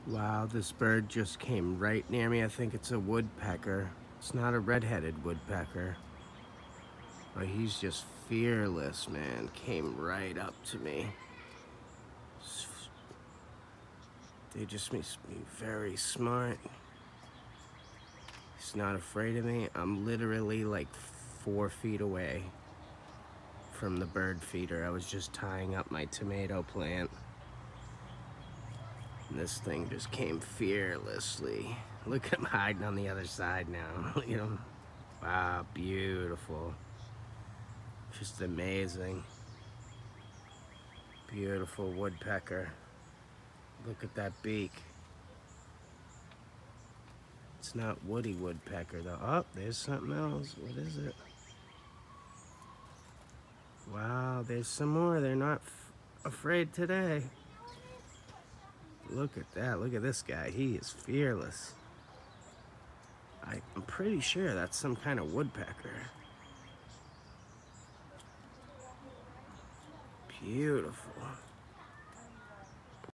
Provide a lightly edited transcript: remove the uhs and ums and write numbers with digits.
Wow, this bird just came right near me. I think it's a woodpecker. It's not a red-headed woodpecker. But he's just fearless, man. Came right up to me. They just must be very smart. He's not afraid of me. I'm literally like 4 feet away from the bird feeder. I was just tying up my tomato plant. And this thing just came fearlessly. Look at him hiding on the other side now. Look at him. Wow, beautiful. Just amazing. Beautiful woodpecker. Look at that beak. It's not woody woodpecker though. Oh, there's something else. What is it? Wow, there's some more. They're not afraid today. Look at that. Look at this guy. He is fearless. I'm pretty sure that's some kind of woodpecker. Beautiful.